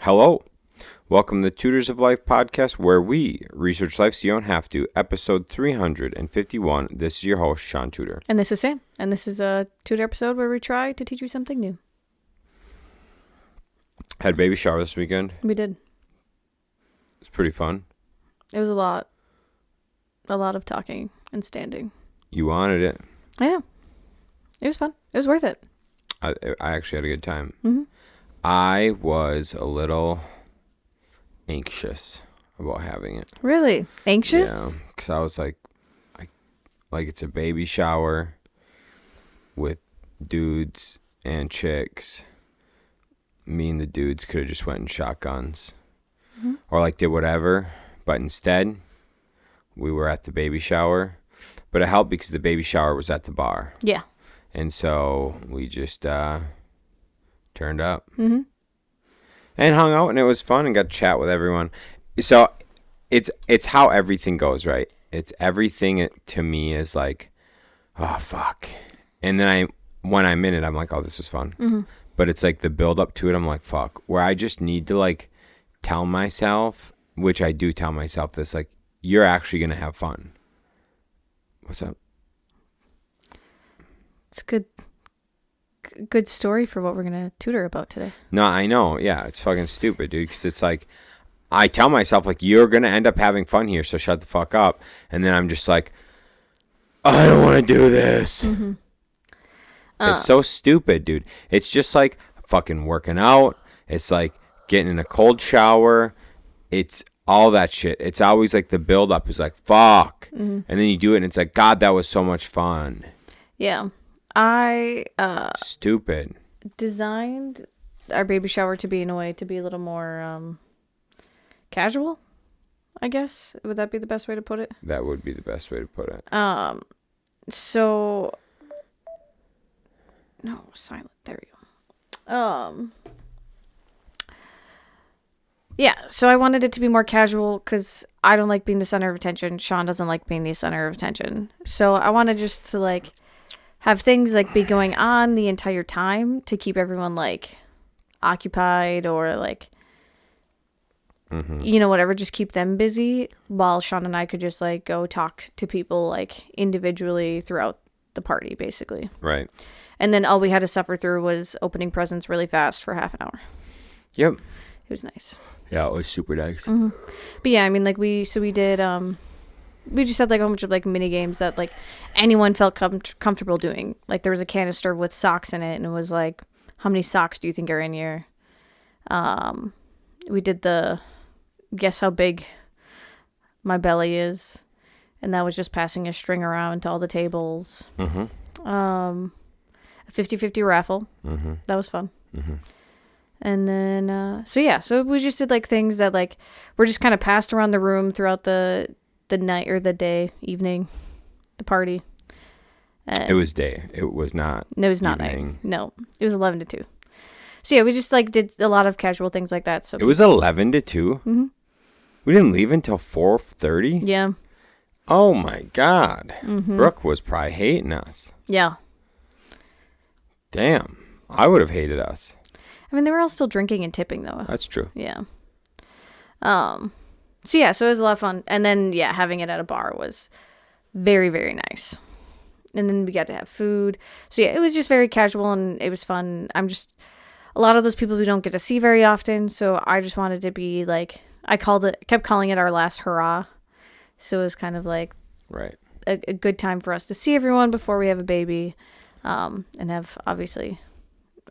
Hello. Welcome to the Tutors of Life podcast, where we research life so you don't have to. Episode 351. This is your host, Shaun Tutor. And this is Sam. And this is a Tutor episode where we try to teach you something new. Had baby shower this weekend. We did. It's pretty fun. It was a lot of talking and standing. You wanted it. I know. It was fun. It was worth it. I actually had a good time. Mm-hmm. I was a little anxious about having it. Really? Anxious? Yeah, because I was like it's a baby shower with dudes and chicks. Me and the dudes could have just went in shotguns or did whatever, but instead we were at the baby shower. But it helped because the baby shower was at the bar. Yeah. And so we just turned up Mm-hmm. and hung out, and it was fun, and got to chat with everyone. So it's how everything goes, right? It's everything to me is like, oh fuck, and then when I'm in it, I'm like, oh, this was fun. Mm-hmm. But it's like the build up to it, I'm like, fuck, where I just need to tell myself, which I do tell myself this, you're actually gonna have fun. What's up? It's a good story for what we're going to tutor about today. No, I know. Yeah, it's fucking stupid, dude, because it's I tell myself, you're going to end up having fun here, so shut the fuck up. And then I'm just like, I don't want to do this. Mm-hmm. It's so stupid, dude. It's just fucking working out. It's getting in a cold shower. It's all that shit. It's always the build up is fuck. Mm-hmm. And then you do it, and it's God, that was so much fun. Yeah. I Stupid. designed our baby shower to be in a way to be a little more casual, I guess. Would that be the best way to put it? That would be the best way to put it. So no, silent. There we go. Yeah, so I wanted it to be more casual because I don't like being the center of attention. Shaun doesn't like being the center of attention. So I wanted just to have things be going on the entire time to keep everyone occupied or Mm-hmm. Whatever, just keep them busy while Shaun and I could just go talk to people individually throughout the party, basically. Right. And then all we had to suffer through was opening presents really fast for half an hour. Yep. It was nice. Yeah, it was super nice. Mm-hmm. But yeah, I mean, we did we just had a bunch of mini games that anyone felt comfortable doing. There was a canister with socks in it, and it was how many socks do you think are in here? We did the guess how big my belly is, and that was just passing a string around to all the tables. Mm-hmm. A 50-50 raffle. Mm-hmm. That was fun. Mm-hmm. And then so we just did things that were just kind of passed around the room throughout the night or the day, evening, the party. It was day. It was not. It was not evening. night. No, it was 11 to 2. So yeah, we just did a lot of casual things like that. So it was 11 to 2. Mm-hmm. We didn't leave until 4:30. Yeah. Oh my God. Mm-hmm. Brooke was probably hating us. Yeah. Damn, I would have hated us. I mean, they were all still drinking and tipping though. That's true. Yeah. So yeah, so it was a lot of fun. And then yeah, having it at a bar was very, very nice. And then we got to have food. So yeah, it was just very casual and it was fun. I'm just a lot of those people we don't get to see very often, so I just wanted to be kept calling it our last hurrah. So it was kind of right. a good time for us to see everyone before we have a baby, and have obviously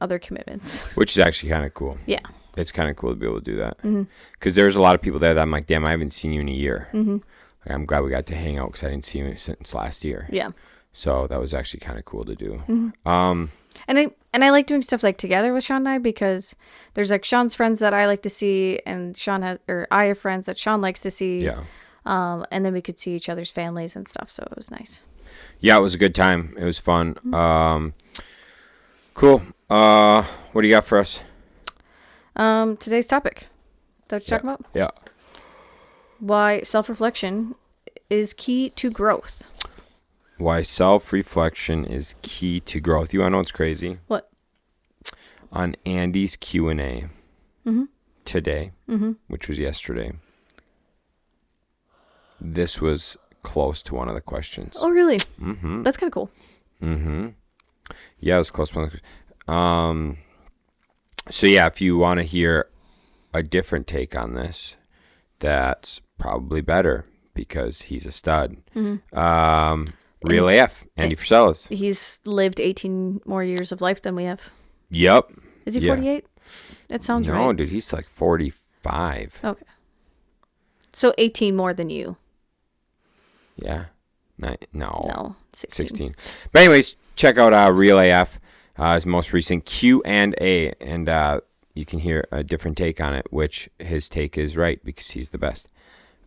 other commitments. Which is actually kind of cool. Yeah. It's kind of cool to be able to do that. Mm-hmm. Because there's a lot of people there that I'm like, damn, I haven't seen you in a year. Mm-hmm. I'm glad we got to hang out because I didn't see you since last year. Yeah. So that was actually kind of cool to do. Mm-hmm. And I like doing stuff together with Shaun and I, because there's Shaun's friends that I like to see, and I have friends that Shaun likes to see. Yeah. And then we could see each other's families and stuff, so it was nice. Yeah, it was a good time. It was fun. Mm-hmm. Cool. What do you got for us? Today's topic. That what you're talking about? Yeah. Why self-reflection is key to growth. Why self-reflection is key to growth. You want to know what's crazy? What? On Andy's Q&A, today, which was yesterday, this was close to one of the questions. Oh, really? That's kind of cool. Yeah, it was close to one of the So yeah, if you want to hear a different take on this, that's probably better because he's a stud. Real AF, Andy Frisellas. He's lived 18 more years of life than we have. Yep. Is he 48? That sounds right. No, dude, he's like 45. Okay. So 18 more than you. Yeah. No. 16. But anyways, check out Real AF, his most recent Q&A, and you can hear a different take on it, which his take is right because he's the best.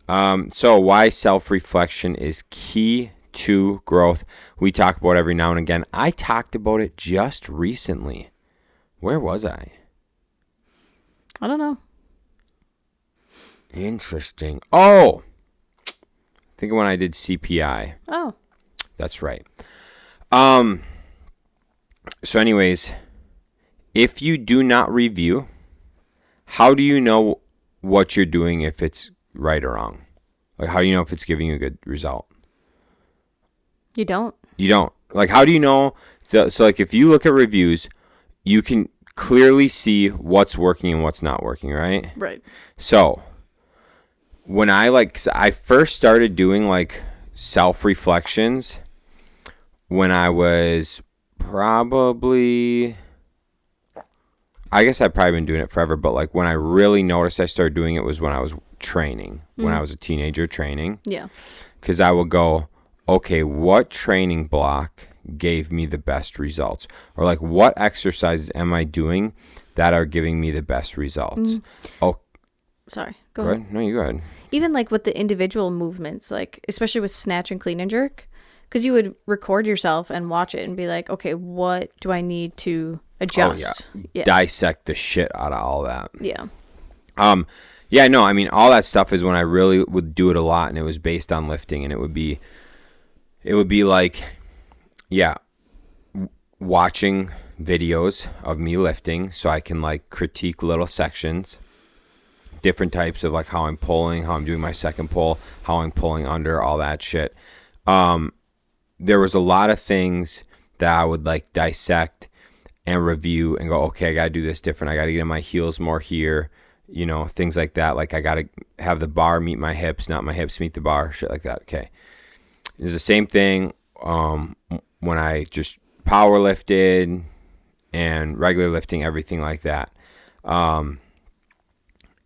So why self-reflection is key to growth. We talk about it every now and again. I talked about it just recently. Where was I? I don't know. Interesting. Oh, I think when I did CPI. Oh. That's right. So anyways, if you do not review, how do you know what you're doing if it's right or wrong? Like, how do you know if it's giving you a good result? You don't. You don't. Like, how do you know? So, like, if you look at reviews, you can clearly see what's working and what's not working, right? Right. So, when I first started doing, like, self-reflections when I was probably... I guess I've probably been doing it forever, but, like, when I really noticed I started doing it was when I was training, when I was a teenager training. Yeah. Because I would go... okay, what training block gave me the best results? Or like, what exercises am I doing that are giving me the best results? Oh, sorry. Go ahead. No, you go ahead. Even like with the individual movements, like especially with snatch and clean and jerk, because you would record yourself and watch it and be like, okay, what do I need to adjust? Oh, yeah. Dissect the shit out of all that. Yeah. Yeah, no, I mean, all that stuff is when I really would do it a lot, and it was based on lifting, and it would be like, yeah, watching videos of me lifting so I can like critique little sections, different types of like how I'm pulling, how I'm doing my second pull, how I'm pulling under, all that shit. There was a lot of things that I would like dissect and review and go, okay, I got to do this different. I got to get in my heels more here, you know, things like that. Like I got to have the bar meet my hips, not my hips meet the bar, shit like that. Okay. It's the same thing when I just power lifted and regular lifting, everything like that.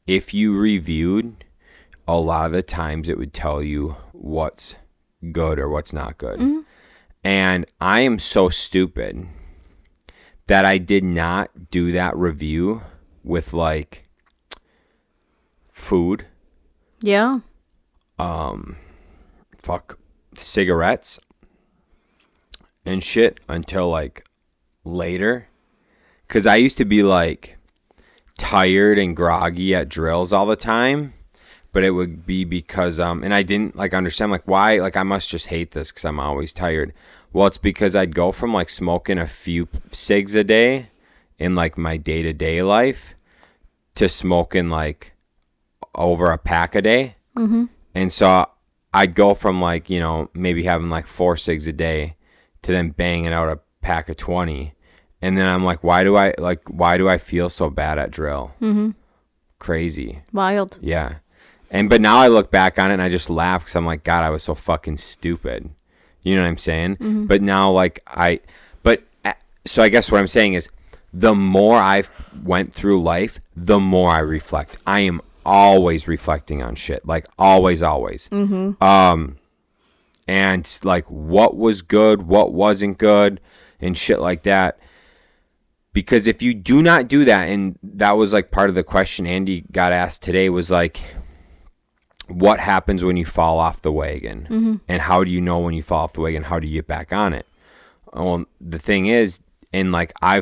If you reviewed, a lot of the times it would tell you what's good or what's not good. And I am so stupid that I did not do that review with like food. Yeah. Cigarettes and shit until like later, because I used to be like tired and groggy at drills all the time, but it would be because and I didn't like understand like why, like I must just hate this because I'm always tired. Well, it's because I'd go from like smoking a few cigs a day in like my day-to-day life to smoking like over a pack a day. And so I'd go from like, you know, maybe having like 4 cigs a day to then banging out a pack of 20. And then I'm like, why do I feel so bad at drill? Crazy. Wild. Yeah. But now I look back on it and I just laugh because I'm like, God, I was so fucking stupid. You know what I'm saying? But now like so I guess what I'm saying is the more I've went through life, the more I reflect. I am always reflecting on shit, like always. And like what was good, what wasn't good, and shit like that. Because if you do not do that, and that was like part of the question Andy got asked today was like, what happens when you fall off the wagon? And how do you know when you fall off the wagon? How do you get back on it? Well, the thing is, and like I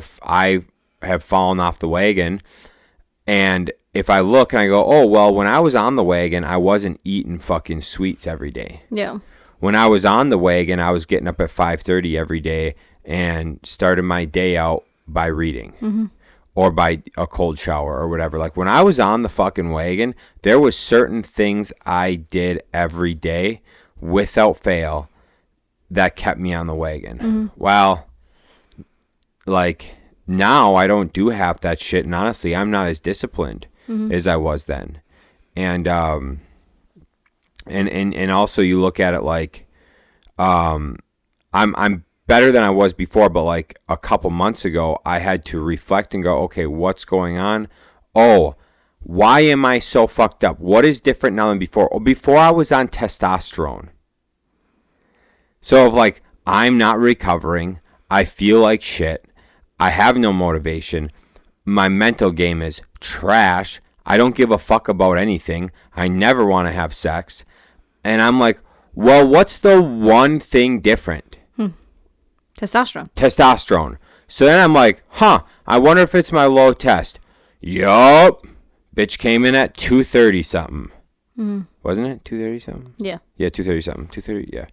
have fallen off the wagon, and if I look and I go, oh, well, when I was on the wagon, I wasn't eating fucking sweets every day. Yeah. When I was on the wagon, I was getting up at 5:30 every day and started my day out by reading. or by a cold shower or whatever. Like when I was on the fucking wagon, there was certain things I did every day without fail that kept me on the wagon. Well, like now I don't do half that shit, and honestly, I'm not as disciplined as I was then. And and also you look at it like I'm better than I was before, but like a couple months ago, I had to reflect and go, okay, what's going on? Oh, why am I so fucked up? What is different now than before? Oh, before I was on testosterone. So if like I'm not recovering, I feel like shit. I have no motivation. My mental game is trash. I don't give a fuck about anything. I never want to have sex. And I'm like, well, what's the one thing different? Testosterone. So then I'm like, I wonder if it's my low test. Yup. Bitch came in at 230 something. Wasn't it? 230 something? Yeah. Yeah, 230 something. 230, yeah.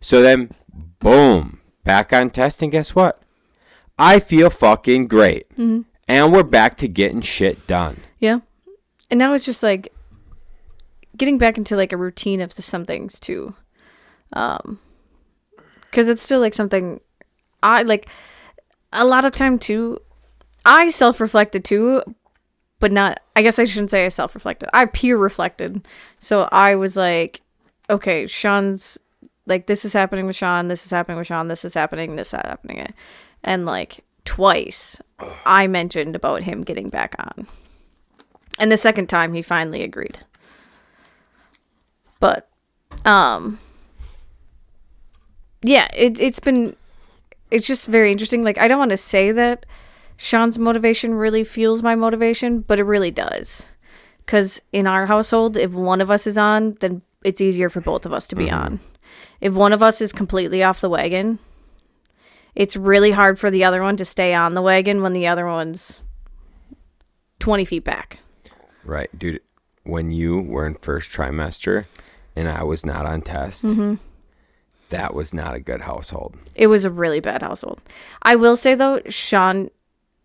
So then, boom. Back on test, and guess what? I feel fucking great. And we're back to getting shit done. Yeah. And now it's just like getting back into like a routine of some things too. Because it's still like something I like a lot of time too. I self-reflected too, but not, I guess I shouldn't say I self-reflected. I peer reflected. So I was like, okay, Shaun's like, this is happening with Shaun, this is happening with Shaun, this is happening, this is happening. And like twice I mentioned about him getting back on. And the second time he finally agreed. But, yeah, it's just very interesting. Like, I don't want to say that Shaun's motivation really fuels my motivation, but it really does. Because in our household, if one of us is on, then it's easier for both of us to be on. If one of us is completely off the wagon, it's really hard for the other one to stay on the wagon when the other one's 20 feet back. Right. Dude, when you were in first trimester and I was not on test, that was not a good household. It was a really bad household. I will say, though, Shaun,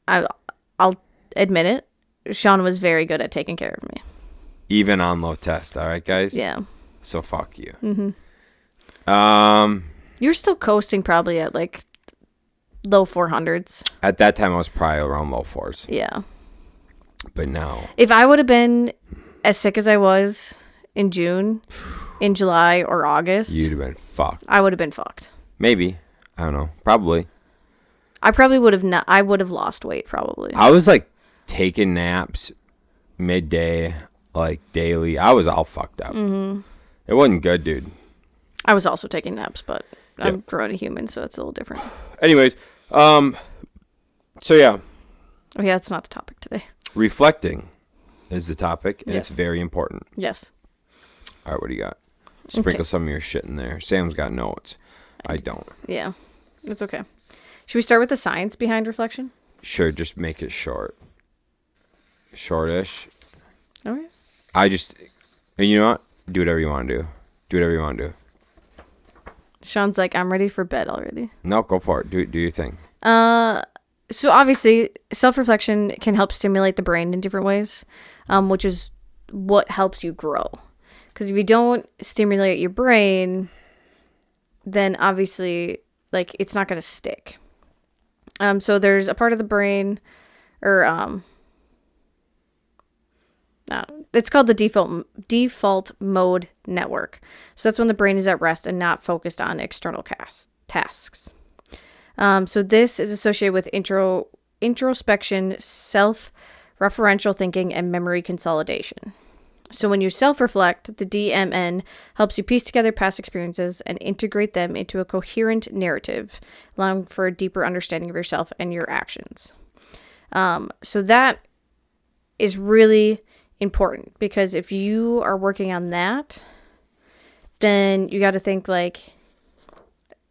I'll admit it, Shaun was very good at taking care of me. Even on low test, all right, guys? Yeah. So fuck you. You're still coasting probably at, like, low 400s. At that time, I was probably around low 4s. Yeah. But now. If I would have been as sick as I was in June, in July, or August, You'd have been fucked. I would have been fucked. Maybe. I don't know. Probably. I probably would have not. I would have lost weight probably. I was like taking naps midday, like daily. I was all fucked up. It wasn't good, dude. I was also taking naps, but I'm growing a human, so it's a little different. Anyways, so yeah. Oh yeah, that's not the topic today. Reflecting is the topic, and Yes. it's very important. Yes. All right, what do you got? Sprinkle some of your shit in there. Sam's got notes. I don't. Yeah, it's okay. Should we start with the science behind reflection? Sure, just make it short. Shortish. All right. And you know what? Do whatever you want to do. Do whatever you want to do. Shaun's like, I'm ready for bed already. No, go for it. Do your thing. So obviously, self-reflection can help stimulate the brain in different ways, which is what helps you grow. Because if you don't stimulate your brain, then obviously, like, it's not going to stick. So there's a part of the brain, or it's called the default mode network. So that's when the brain is at rest and not focused on external tasks. So this is associated with introspection, self-referential thinking, and memory consolidation. So when you self-reflect, the DMN helps you piece together past experiences and integrate them into a coherent narrative, allowing for a deeper understanding of yourself and your actions. So that is really important, because if you are working on that, then you got to think like,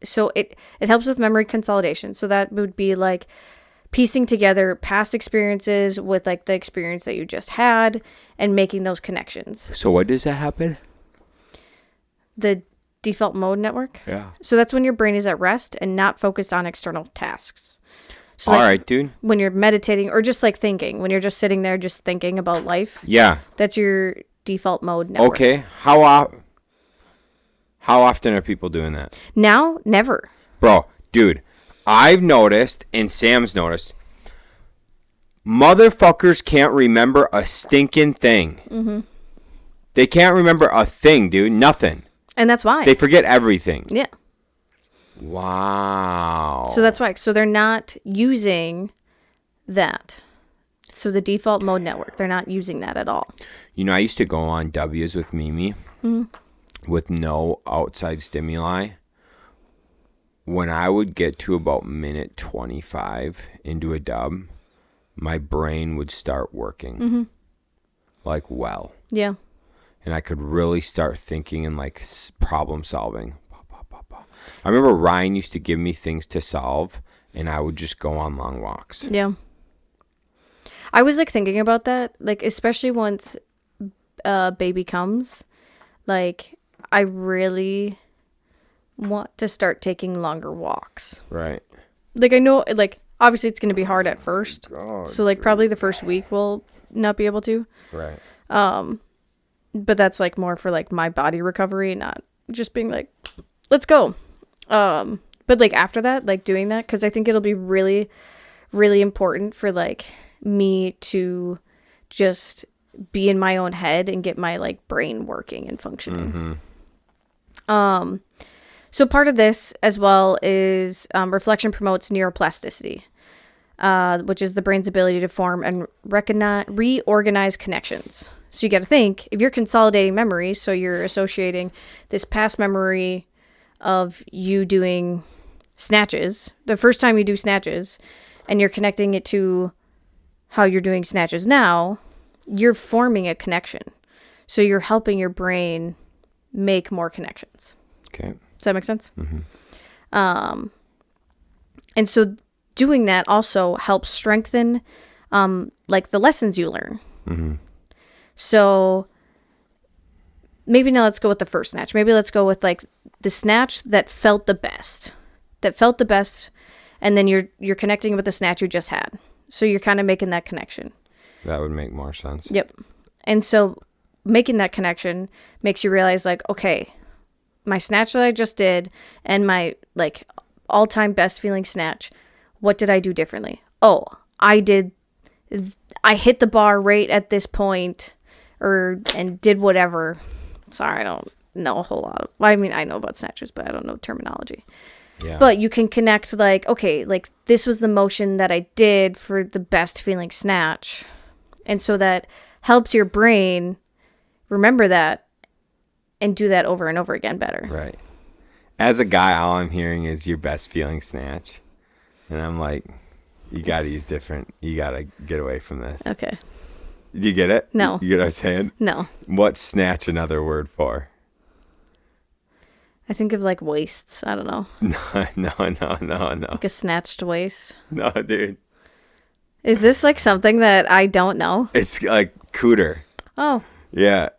so it helps with memory consolidation. So that would be like piecing together past experiences with like the experience that you just had and making those connections. So what does that happen? The default mode network? Yeah. So that's when your brain is at rest and not focused on external tasks. So All like right, dude. when you're meditating or just like thinking, when you're just sitting there just thinking about life, Yeah. that's your default mode network. Okay. How often are people doing that? Now, never. Bro, dude, I've noticed, and Sam's noticed, motherfuckers can't remember a stinking thing. Mm-hmm. They can't remember a thing, dude. Nothing. And that's why. They forget everything. Yeah. Wow. So that's why. So they're not using that. So the default mode network, they're not using that at all. You know, I used to go on W's with Mimi with no outside stimuli. When I would get to about minute 25 into a dub, my brain would start working like well. Yeah. And I could really start thinking and like problem solving. I remember Ryan used to give me things to solve, and I would just go on long walks. Yeah. I was like thinking about that, like especially once baby comes, like I really want to start taking longer walks. Right. Like I know, like obviously it's going to be hard at first. So like probably the first week we'll not be able to. Right. But that's like more for like my body recovery, not just being like, let's go. But like after that, like doing that, because I think it'll be really, really important for like me to just be in my own head and get my like brain working and functioning. So part of this as well is reflection promotes neuroplasticity, which is the brain's ability to form and reorganize connections. So you got to think, if you're consolidating memories, so you're associating this past memory of you doing snatches, the first time you do snatches, and you're connecting it to how you're doing snatches now, you're forming a connection. So you're helping your brain make more connections. Okay. Does that make sense? And so doing that also helps strengthen like the lessons you learn. So maybe now let's go with the first snatch. Maybe let's go with like the snatch that felt the best. And then you're connecting with the snatch you just had. So you're kind of making that connection. That would make more sense. Yep. And so making that connection makes you realize like, okay, my snatch that I just did and my like all-time best feeling snatch, what did I do differently? Oh, I hit the bar right at this point and did whatever. Sorry, I don't know a whole lot. I mean, I know about snatches, but I don't know terminology. Yeah. But you can connect like, okay, like this was the motion that I did for the best feeling snatch. And so that helps your brain remember that and do that over and over again better. Right. As a guy, all I'm hearing is your best feeling snatch. And I'm like, you got to use different. You got to get away from this. Okay. Do you get it? No. You get what I'm saying? No. What's snatch another word for? I think of like waists. I don't know. No. Like a snatched waist. No, dude. Is this like something that I don't know? It's like cooter. Oh. Yeah.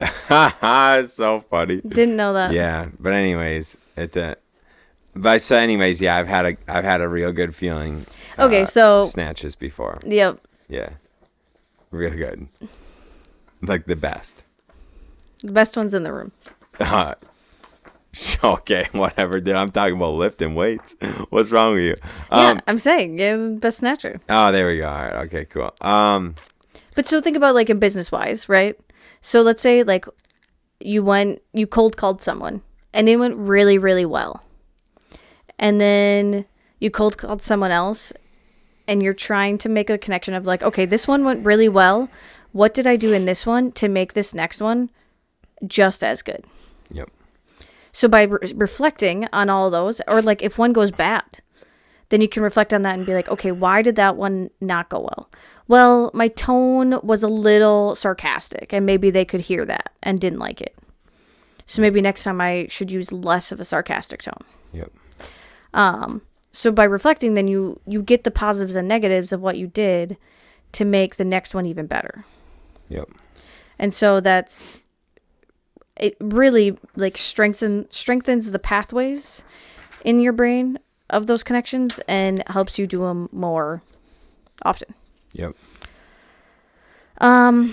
It's so funny. Didn't know that. Yeah, but anyways, yeah, I've had a real good feeling. Okay, so snatches before. Yep. Yeah. Real good. Like the best. The best one's in the room. Okay, whatever, dude. I'm talking about lifting weights. What's wrong with you? Yeah, I'm saying, yeah, the best snatcher. Oh, there we go. All right. Okay, cool. But so think about like in business wise, right? So let's say like you cold called someone and it went really, really well. And then you cold called someone else and you're trying to make a connection of like, okay, this one went really well. What did I do in this one to make this next one just as good? Yep. So by reflecting on all those, or like if one goes bad, then you can reflect on that and be like, okay, why did that one not go well? Well, my tone was a little sarcastic and maybe they could hear that and didn't like it. So maybe next time I should use less of a sarcastic tone. Yep. So by reflecting, then you get the positives and negatives of what you did to make the next one even better. Yep. And so it really like strengthens the pathways in your brain of those connections and helps you do them more often. Yep. So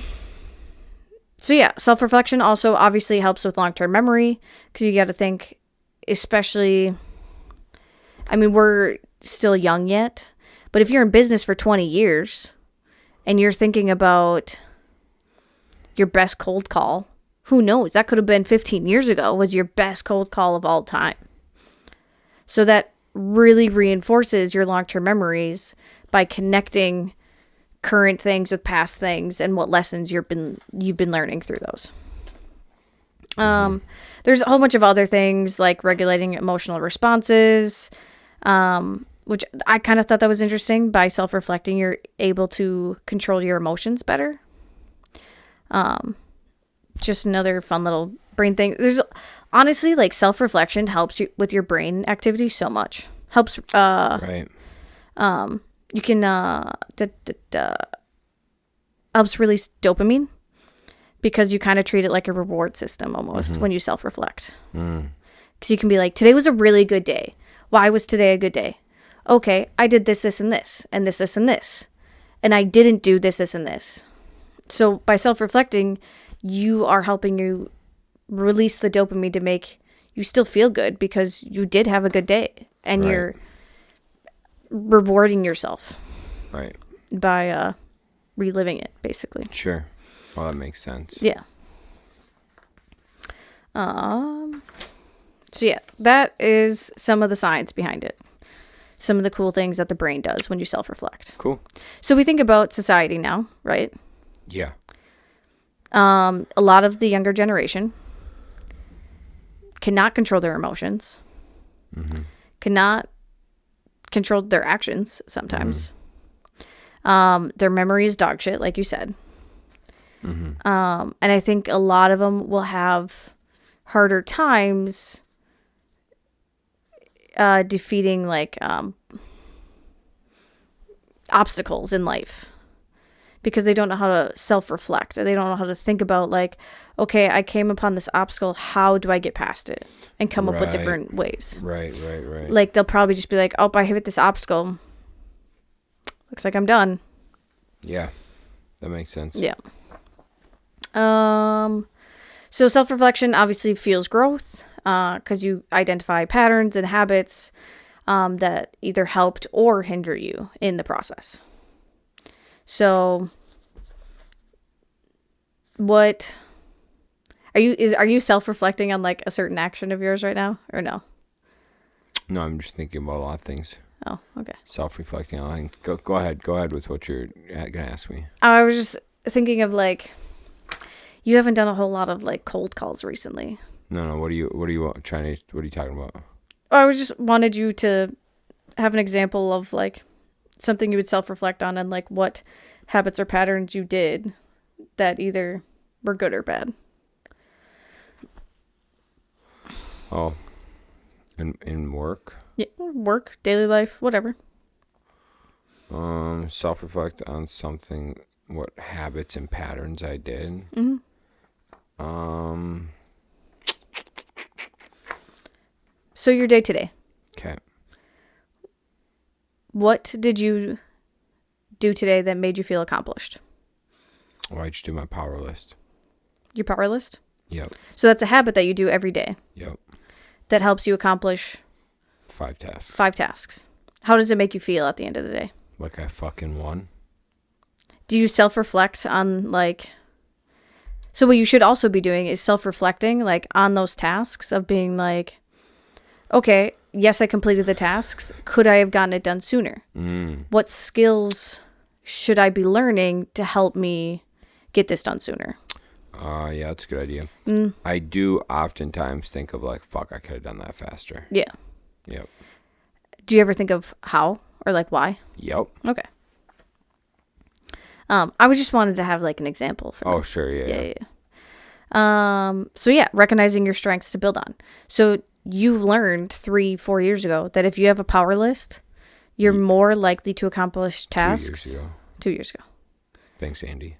yeah, self-reflection also obviously helps with long-term memory, because you got to think, especially, I mean, we're still young yet, but if you're in business for 20 years and you're thinking about your best cold call, who knows? That could have been 15 years ago was your best cold call of all time. So that really reinforces your long-term memories by connecting current things with past things and what lessons you've been learning through those. There's a whole bunch of other things like regulating emotional responses, which I kind of thought that was interesting. By self-reflecting, you're able to control your emotions better. Just another fun little brain thing. There's honestly, like, self-reflection helps you with your brain activity so much. Helps, Right. you can, helps release dopamine, because you kind of treat it like a reward system almost when you self-reflect. Because you can be like, today was a really good day. Why was today a good day? Okay, I did this, this, and this, and this, this, and this. And I didn't do this, this, and this. So by self-reflecting, you are helping you release the dopamine to make you still feel good because you did have a good day. And Right. you're rewarding yourself Right. by reliving it, basically. Sure. Well, that makes sense. Yeah. So yeah, that is some of the science behind it. Some of the cool things that the brain does when you self-reflect. Cool. So we think about society now, right? Yeah. A lot of the younger generation cannot control their emotions, cannot control their actions sometimes. Their memory is dog shit, like you said. And I think a lot of them will have harder times defeating, like, obstacles in life, because they don't know how to self-reflect. They don't know how to think about, like, okay, I came upon this obstacle. How do I get past it? And come up with Right. different ways. Right. Like, they'll probably just be like, oh, I hit this obstacle. Looks like I'm done. Yeah. That makes sense. Yeah. So self-reflection obviously fuels growth, because you identify patterns and habits that either helped or hinder you in the process. So what are you self-reflecting on, like, a certain action of yours right now, or no? No, I'm just thinking about a lot of things. Oh, okay. Self-reflecting on things. Go ahead. Go ahead with what you're gonna ask me. I was just thinking of, like, you haven't done a whole lot of, like, cold calls recently. No. What are you trying to? What are you talking about? I was just wanted you to have an example of, like, something you would self-reflect on, and, like, what habits or patterns you did that either were good or bad. Oh, in work. Yeah, work, daily life, whatever. Self-reflect on something. What habits and patterns I did. So your day today. Okay. What did you do today that made you feel accomplished? Well, I just do my power list. Your power list? Yep. So that's a habit that you do every day Yep. that helps you accomplish 5 tasks. 5 tasks. How does it make you feel at the end of the day? Like I fucking won. Do you self-reflect on, like... So what you should also be doing is self-reflecting, like, on those tasks of being like, okay, yes, I completed the tasks. Could I have gotten it done sooner? What skills should I be learning to help me get this done sooner? Yeah, that's a good idea. I do oftentimes think of, like, fuck, I could have done that faster. Yeah. Yep. Do you ever think of how or, like, why? Yep. Okay. I was just wanted to have, like, an example for Oh, that. sure. Yeah. So yeah, recognizing your strengths to build on. So you've learned 3-4 years ago that if you have a power list, you're more likely to accomplish tasks. 2 years ago. 2 years ago. Thanks, Andy.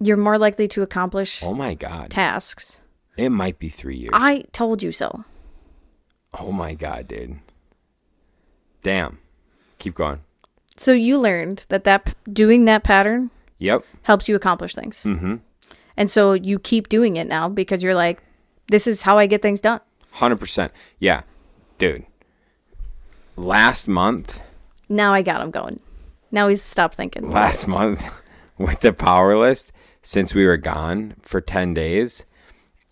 You're more likely to accomplish Oh my God. tasks. It might be 3 years. I told you so. Oh my God, dude. Damn. Keep going. So you learned that doing that pattern Yep. helps you accomplish things. Mm-hmm. And so you keep doing it now because you're like, this is how I get things done. 100%. Yeah. Dude. Last month. Now I got him going. Now he's stopped thinking. Last month with the power list, since we were gone for 10 days,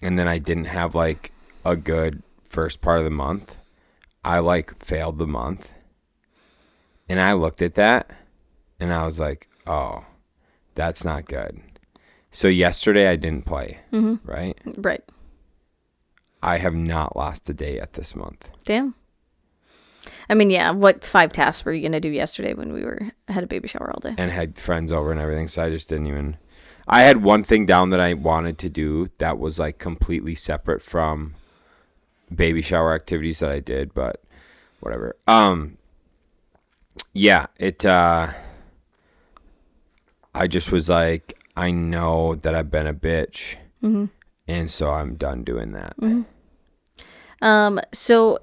and then I didn't have like a good first part of the month, I like failed the month. And I looked at that and I was like, oh, that's not good. So yesterday I didn't play, right? Right. I have not lost a day yet this month. Damn. I mean, yeah, what 5 tasks were you going to do yesterday when we had a baby shower all day? And had friends over and everything, so I just didn't even... I had one thing down that I wanted to do that was like completely separate from baby shower activities that I did, but whatever. Yeah, I just was like, I know that I've been a bitch, and so I'm done doing that. So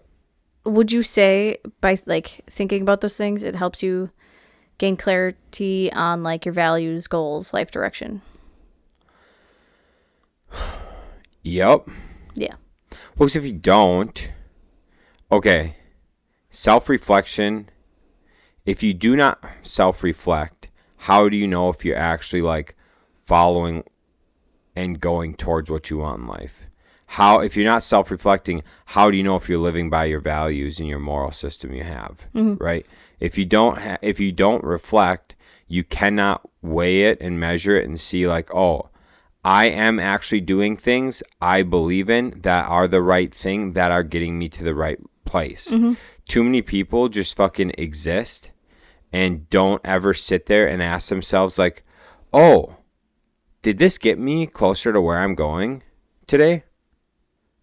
would you say by like thinking about those things, it helps you gain clarity on like your values, goals, life direction? Yep. Yeah. Well, 'cause if you don't, okay, self-reflection, if you do not self-reflect, how do you know if you're actually like following and going towards what you want in life? How, if you're not self-reflecting, how do you know if you're living by your values and your moral system you have, right? If you don't reflect, you cannot weigh it and measure it and see like, oh, I am actually doing things I believe in that are the right thing, that are getting me to the right place. Too many people just fucking exist and don't ever sit there and ask themselves like, oh, did this get me closer to where I'm going today?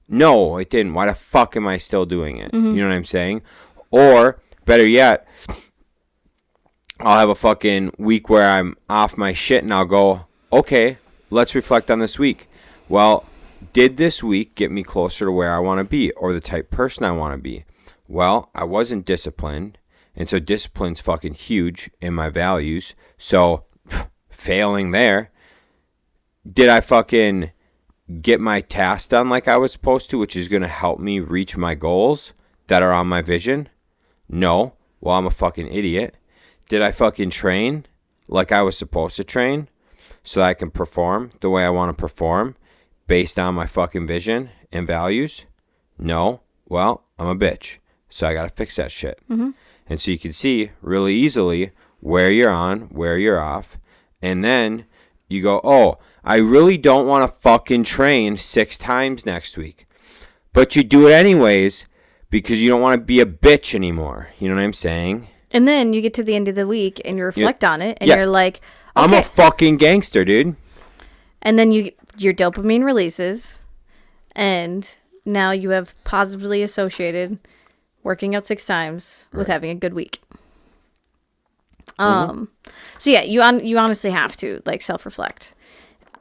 No, it didn't. Why the fuck am I still doing it? You know what I'm saying? Or better yet, I'll have a fucking week where I'm off my shit and I'll go, okay, let's reflect on this week. Well, did this week get me closer to where I want to be or the type of person I want to be? Well, I wasn't disciplined. And so discipline's fucking huge in my values. So failing there. Did I fucking get my task done like I was supposed to, which is going to help me reach my goals that are on my vision? No. Well, I'm a fucking idiot. Did I fucking train like I was supposed to train so that I can perform the way I want to perform based on my fucking vision and values? No. Well, I'm a bitch. So I got to fix that shit. And so you can see really easily where you're on, where you're off. And then you go, oh, I really don't want to fucking train 6 times next week. But you do it anyways because you don't want to be a bitch anymore. You know what I'm saying? And then you get to the end of the week and you reflect on it and you're like, okay. I'm a fucking gangster, dude. And then your dopamine releases and now you have positively associated working out 6 times with having a good week. So yeah, you honestly have to like self-reflect.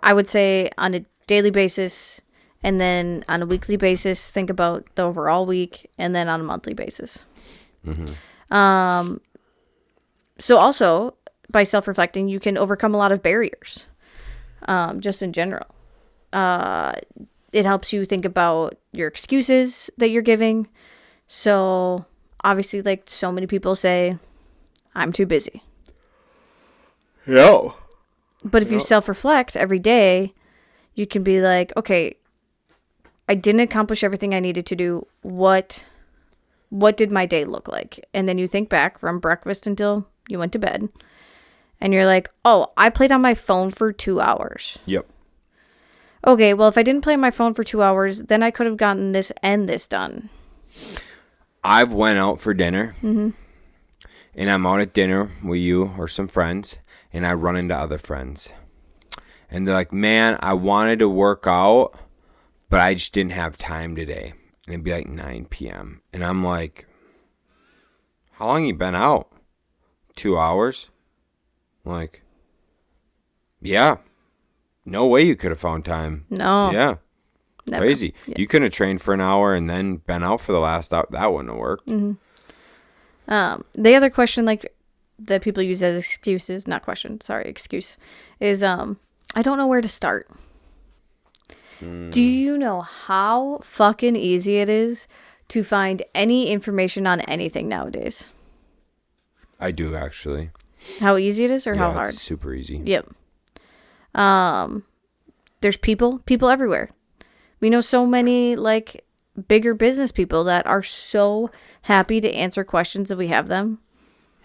I would say on a daily basis and then on a weekly basis, think about the overall week and then on a monthly basis. So also by self-reflecting, you can overcome a lot of barriers, just in general. It helps you think about your excuses that you're giving. So obviously, like so many people say, I'm too busy. No. But if you self-reflect every day, you can be like, okay, I didn't accomplish everything I needed to do. What did my day look like? And then you think back from breakfast until you went to bed. And you're like, oh, I played on my phone for 2 hours. Yep. Okay, well, if I didn't play on my phone for 2 hours, then I could have gotten this and this done. I've went out for dinner. And I'm out at dinner with you or some friends. And I run into other friends. And they're like, man, I wanted to work out, but I just didn't have time today. And it'd be like 9 p.m. And I'm like, how long you been out? 2 hours? I'm like, yeah. No way you could have found time. No. Yeah. Never. Crazy. Yeah. You couldn't have trained for an hour and then been out for the last hour. That wouldn't have worked. The other question, like, that people use as excuses, not question, sorry, excuse, is I don't know where to start. Do you know how fucking easy it is to find any information on anything nowadays? I do, actually. How easy it is, or how hard? It's super easy. Yep. There's people everywhere. We know so many, like, bigger business people that are so happy to answer questions if we have them.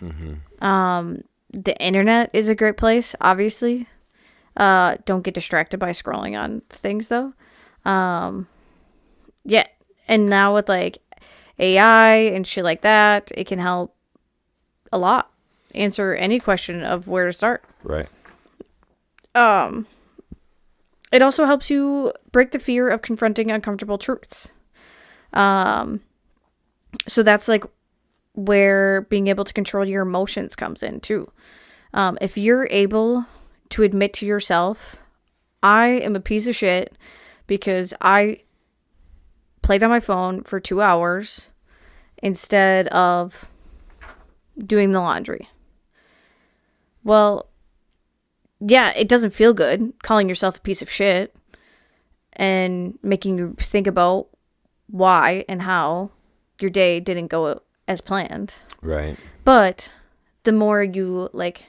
The internet is a great place, obviously. Don't get distracted by scrolling on things, though. Yeah. And now with, like, AI and shit like that, it can help a lot answer any question of where to start. Right. It also helps you break the fear of confronting uncomfortable truths. So that's, like, where being able to control your emotions comes in, too. If you're able to admit to yourself, I am a piece of shit because I played on my phone for 2 hours instead of doing the laundry. Well, yeah, it doesn't feel good calling yourself a piece of shit and making you think about why and how your day didn't go as planned. Right. But the more you, like,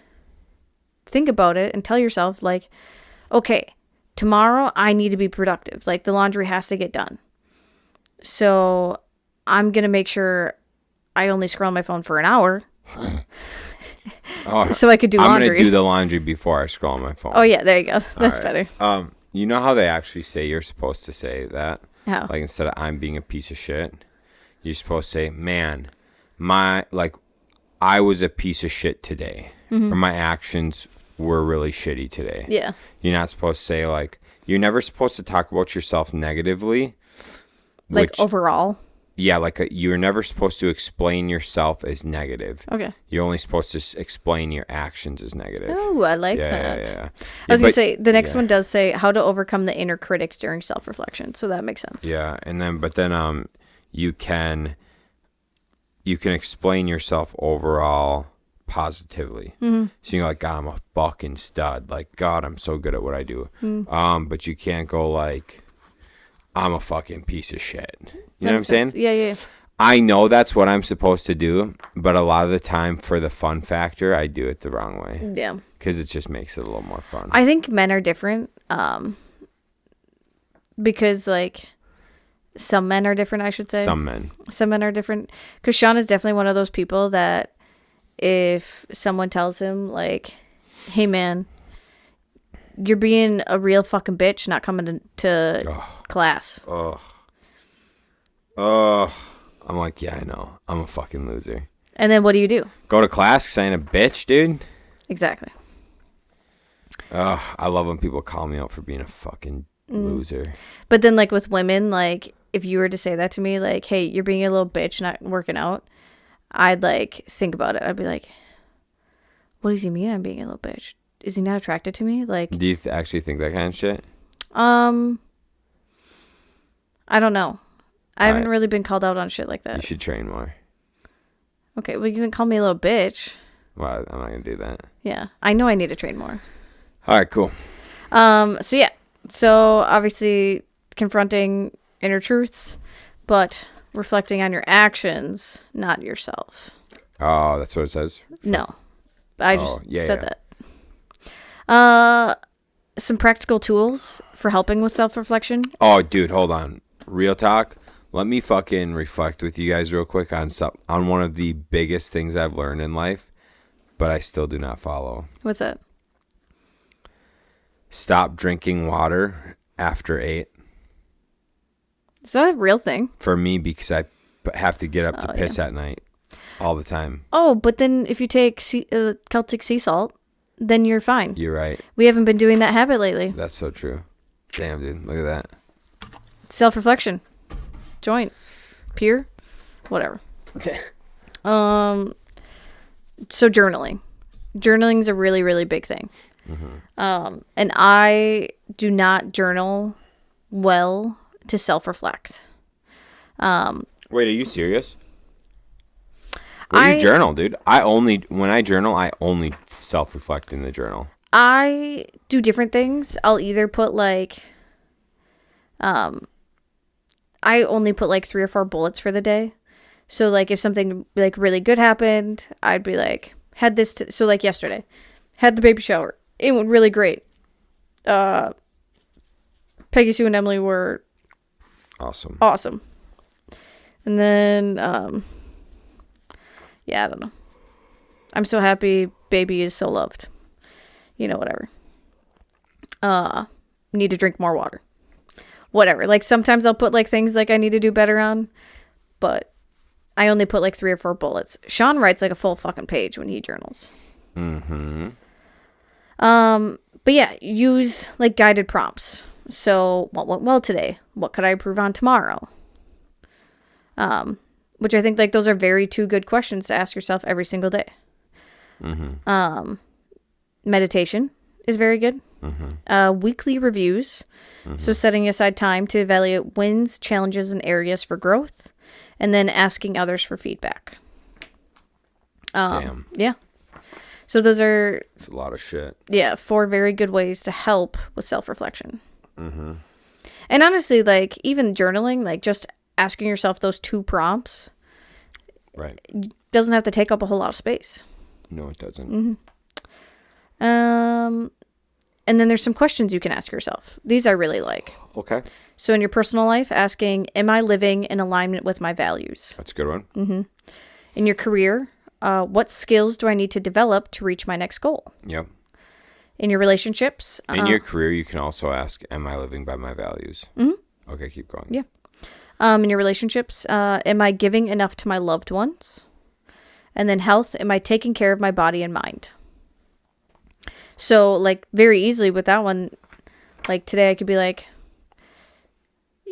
think about it and tell yourself, like, okay, tomorrow I need to be productive. Like, the laundry has to get done. So I'm going to make sure I only scroll my phone for an hour. So I could do laundry. I'm going to do the laundry before I scroll on my phone. Oh, yeah, there you go. That's better. You know how they actually say you're supposed to say that? How? Like, instead of I'm being a piece of shit, you're supposed to say, man, I was a piece of shit today. Or my actions were really shitty today. Yeah. You're not supposed to say, like, you're never supposed to talk about yourself negatively. Like, overall? Yeah, like, you're never supposed to explain yourself as negative. Okay. You're only supposed to explain your actions as negative. Oh, I like that. Yeah. I was going to say, the next one does say how to overcome the inner critic during self-reflection. So that makes sense. Yeah, but then you can explain yourself overall positively. So you're like, God, I'm a fucking stud. Like, God, I'm so good at what I do. But you can't go like, I'm a fucking piece of shit. You know what I'm saying? Yeah. I know that's what I'm supposed to do, but a lot of the time for the fun factor, I do it the wrong way. Yeah. Because it just makes it a little more fun. I think men are different. Because, like, some men are different, I should say. Some men are different. Because Shaun is definitely one of those people that if someone tells him, like, hey, man, you're being a real fucking bitch not coming to class. I'm like, yeah, I know. I'm a fucking loser. And then what do? Go to class because I ain't a bitch, dude. Exactly. I love when people call me out for being a fucking loser. But then, like, with women, like, if you were to say that to me, like, hey, you're being a little bitch not working out, I'd, like, think about it. I'd be like, what does he mean I'm being a little bitch? Is he not attracted to me? Like, do you actually think that kind of shit? I don't know. I haven't really been called out on shit like that. You should train more. Okay, well, you didn't call me a little bitch. Well, I'm not going to do that. Yeah, I know I need to train more. All right, cool. So obviously confronting inner truths, but reflecting on your actions, not yourself. Oh, that's what it says? No, I just said that. Some practical tools for helping with self-reflection. Oh, dude, hold on. Real talk. Let me fucking reflect with you guys real quick on one of the biggest things I've learned in life, but I still do not follow. What's that? Stop drinking water after 8. Is that a real thing? For me, because I have to get up to piss at night all the time. Oh, but then if you take Celtic sea salt, then you're fine. You're right. We haven't been doing that habit lately. That's so true. Damn, dude. Look at that. Self-reflection. Joint. Peer. Whatever. So journaling. Journaling's a really, really big thing. And I do not journal well to self-reflect. Wait, are you serious? What do you journal, dude? When I journal, I only self-reflect in the journal. I do different things. I'll either put like, I only put like 3 or 4 bullets for the day. So like if something like really good happened, I'd be like, so like yesterday, had the baby shower. It went really great. Peggy Sue and Emily were awesome. And then, yeah, I don't know. I'm so happy. Baby is so loved. Whatever. Need to drink more water. Whatever. Like sometimes I'll put like things like I need to do better on, but I only put like 3 or 4 bullets. Shaun writes like a full fucking page when he journals. Mm-hmm. But yeah, use like guided prompts. So what went well today? What could I improve on tomorrow? Which I think like those are very 2 good questions to ask yourself every single day. Mm-hmm. Meditation is very good. Mm-hmm. Weekly reviews. Mm-hmm. So setting aside time to evaluate wins, challenges, and areas for growth. And then asking others for feedback. Damn. Yeah. So those are... It's a lot of shit. Yeah, 4 very good ways to help with self-reflection. Mm-hmm. And honestly, like, even journaling, like, just asking yourself those 2 prompts... Right. Doesn't have to take up a whole lot of space. No, it doesn't. Mm-hmm. And then there's some questions you can ask yourself. These I really like. Okay. So in your personal life, asking, am I living in alignment with my values? That's a good one. Mm-hmm. In your career, what skills do I need to develop to reach my next goal? Yep. In your relationships. In your career, you can also ask, am I living by my values? Mm-hmm. Okay, keep going. Yeah. In your relationships, am I giving enough to my loved ones? And then health, am I taking care of my body and mind? So, like, very easily with that one, like, today I could be like,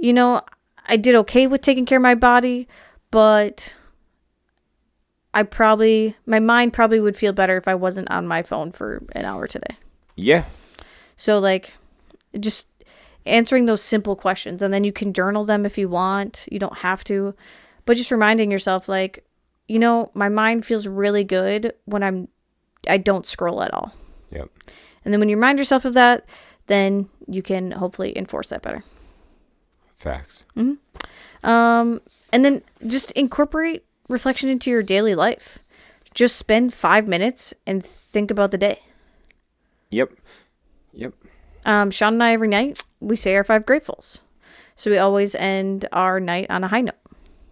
I did okay with taking care of my body, but my mind probably would feel better if I wasn't on my phone for an hour today. Yeah. So, like, just answering those simple questions, and then you can journal them if you want. You don't have to, but just reminding yourself, like, my mind feels really good when I don't scroll at all. Yep. And then when you remind yourself of that, then you can hopefully enforce that better. Facts. Mm-hmm. And then just incorporate reflection into your daily life. Just spend 5 minutes and think about the day. Yep. Shaun and I, every night, we say our 5 gratefuls. So we always end our night on a high note.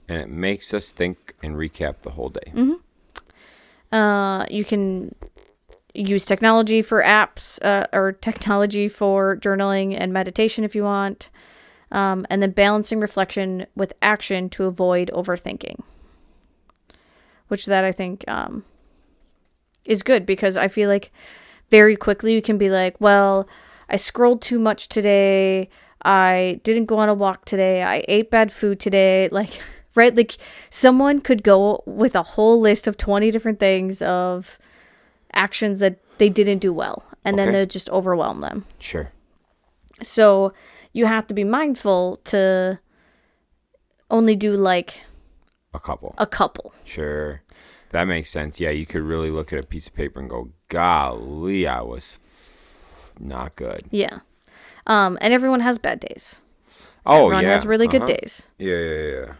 And it makes us think and recap the whole day. Mm-hmm. You can use technology for apps or technology for journaling and meditation if you want. And then balancing reflection with action to avoid overthinking. Which that I think is good, because I feel like very quickly you can be like, well, I scrolled too much today. I didn't go on a walk today. I ate bad food today. Like, right? Like, someone could go with a whole list of 20 different things of actions that they didn't do well. And then they'll just overwhelm them. Sure. So you have to be mindful to only do like a couple. Sure. That makes sense. Yeah, you could really look at a piece of paper and go, golly, I was not good. Yeah. And everyone has bad days. Oh, everyone has really good days. Yeah.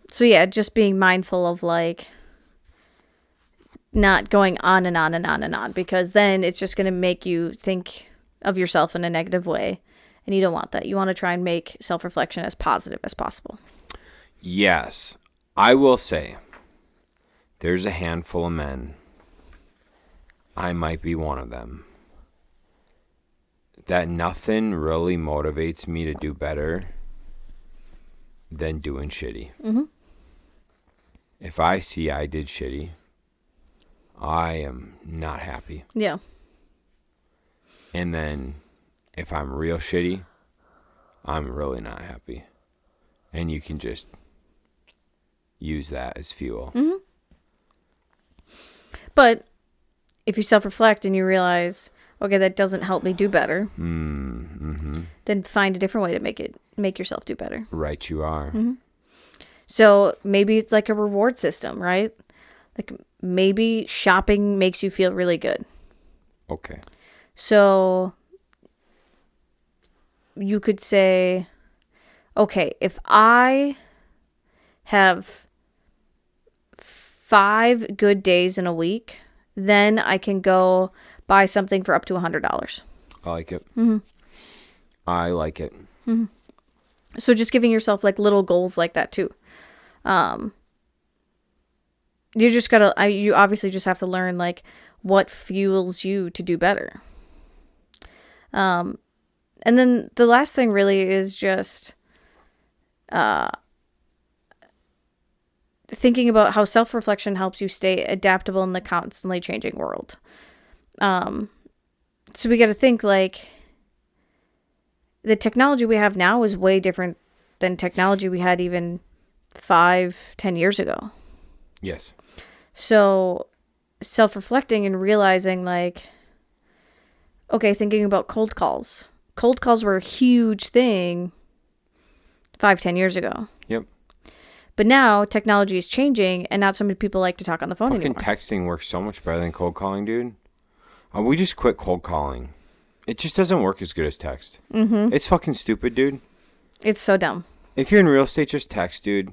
So yeah, just being mindful of like not going on and on and on and on, because then it's just going to make you think of yourself in a negative way. And you don't want that. You want to try and make self-reflection as positive as possible. Yes. I will say, there's a handful of men, I might be one of them, that nothing really motivates me to do better than doing shitty. Mm-hmm. If I see I did shitty, I am not happy. Yeah. And then if I'm real shitty, I'm really not happy. And you can just use that as fuel. Mm-hmm. But if you self-reflect and you realize, okay, that doesn't help me do better, then find a different way to make yourself do better. Right, you are. Mm-hmm. So maybe it's like a reward system, right? Like maybe shopping makes you feel really good. Okay. So you could say, okay, if I have 5 good days in a week, then I can go buy something for up to $100. I like it. Mm-hmm. I like it. Mm-hmm. So just giving yourself like little goals like that too. You just gotta, you obviously just have to learn like what fuels you to do better. And then the last thing really is just thinking about how self-reflection helps you stay adaptable in the constantly changing world. So we got to think like the technology we have now is way different than technology we had even 5-10 years ago. Yes. So self-reflecting and realizing like, okay, thinking about cold calls. Cold calls were a huge thing 5-10 years ago. Yep. But now technology is changing and not so many people like to talk on the phone Fucking anymore. texting works so much better than cold calling, dude. We just quit cold calling. It just doesn't work as good as text. Mm-hmm. It's fucking stupid, dude. It's so dumb. If you're in real estate, just text, dude.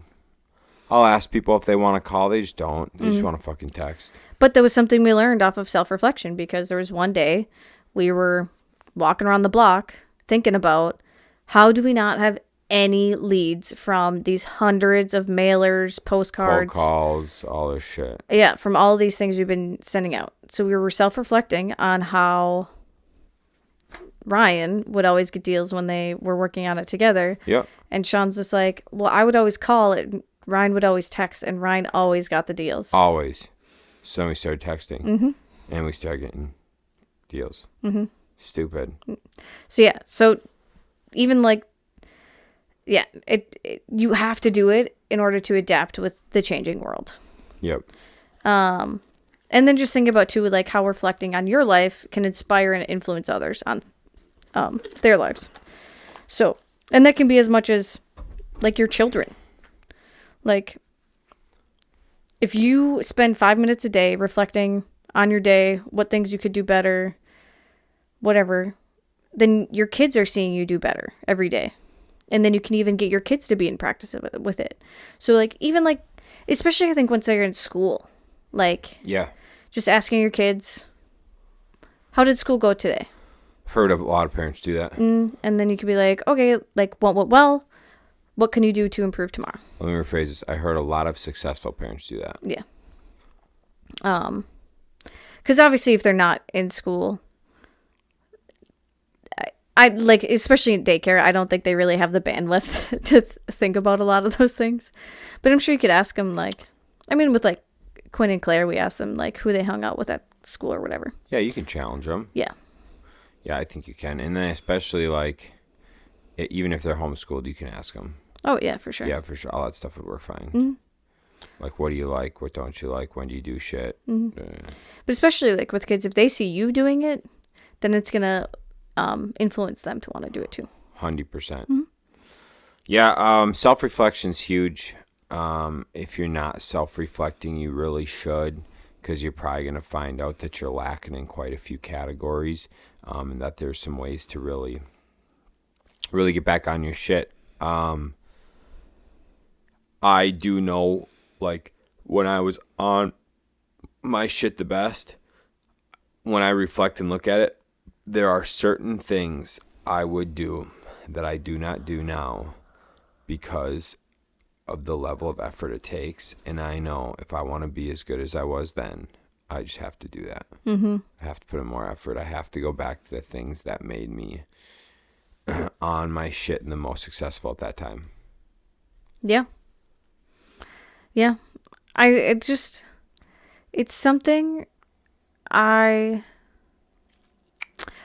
I'll ask people if they want to call. They just don't. They just want to fucking text. But that was something we learned off of self-reflection because there was one day we were walking around the block thinking about how do we not have any leads from these hundreds of mailers, postcards, Cold calls, all this shit. Yeah, from all these things we've been sending out. So we were self-reflecting on how Ryan would always get deals when they were working on it together. Yep. And Shaun's just like, well, I would always call it. Ryan would always text, and Ryan always got the deals. Always. So then we started texting. And we started getting deals. Stupid. So yeah, so even like, yeah, it you have to do it in order to adapt with the changing world. Yep. And then just think about too, like how reflecting on your life can inspire and influence others on their lives. So, and that can be as much as like your children. Like if you spend 5 minutes a day reflecting on your day, what things you could do better, whatever, then your kids are seeing you do better every day. And then you can even get your kids to be in practice with it. So like, even like, especially I think once they're in school, like, Yeah. just asking your kids, how did school go today? I've heard of a lot of parents do that. And then you could be like, okay, like what went well? What can you do to improve tomorrow? Let me rephrase this. I heard a lot of successful parents do that. Yeah. Because obviously if they're not in school, I like, especially in daycare, I don't think they really have the bandwidth to think about a lot of those things. But I'm sure you could ask them, like, I mean, with like Quinn and Claire, we asked them like who they hung out with at school or whatever. Yeah, you can challenge them. Yeah. Yeah, I think you can. And then especially like, even if they're homeschooled, you can ask them. Oh, yeah, for sure. Yeah, for sure. All that stuff would work fine. Like, what do you like? What don't you like? When do you do shit? But especially like with kids, if they see you doing it, then it's going to influence them to want to do it too. 100%. Yeah, self-reflection's huge. If you're not self-reflecting, you really should, because you're probably going to find out that you're lacking in quite a few categories, and that there's some ways to really get back on your shit. I do know, like, when I was on my shit the best, when I reflect and look at it, there are certain things I would do that I do not do now because of the level of effort it takes. And I know if I want to be as good as I was then, I just have to do that. I have to put in more effort. I have to go back to the things that made me on my shit and the most successful at that time. Yeah. Yeah. It's something I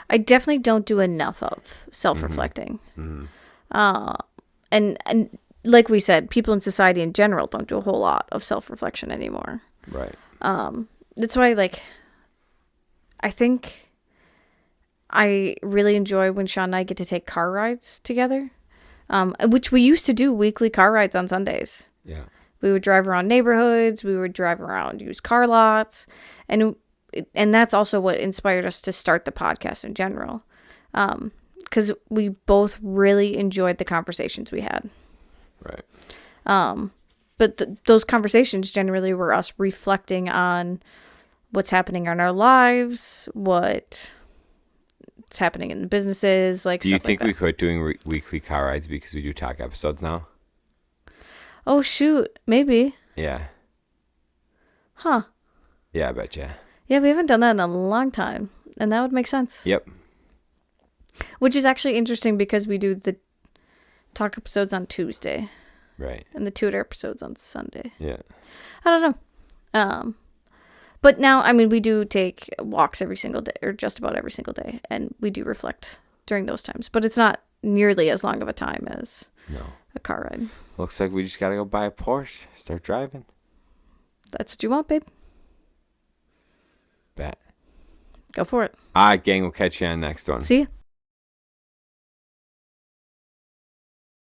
definitely don't do enough of self-reflecting. And like we said, people in society in general don't do a whole lot of self-reflection anymore. Right. That's why, like, I think I really enjoy when Shaun and I get to take car rides together, which we used to do weekly car rides on Sundays. Yeah. We would drive around neighborhoods. We would drive around used car lots. And that's also what inspired us to start the podcast in general. Because we both really enjoyed the conversations we had. Right. But those conversations generally were us reflecting on what's happening in our lives, what's happening in the businesses, like. Do you stuff think like we that. quit doing weekly car rides because we do talk episodes now? Oh shoot, maybe. Yeah. Huh. Yeah, I bet you. Yeah, we haven't done that in a long time, and that would make sense. Yep. Which is actually interesting because we do the talk episodes on Tuesday Right. and the tutor episodes on Sunday. Yeah. I don't know. But now, I mean, we do take walks every single day, or just about every single day, and we do reflect during those times. But it's not nearly as long of a time as No. a car ride. Looks like we just gotta go buy a Porsche. Start driving. That's what you want, babe. Bet. Go for it. All right, gang. We'll catch you on the next one. See ya.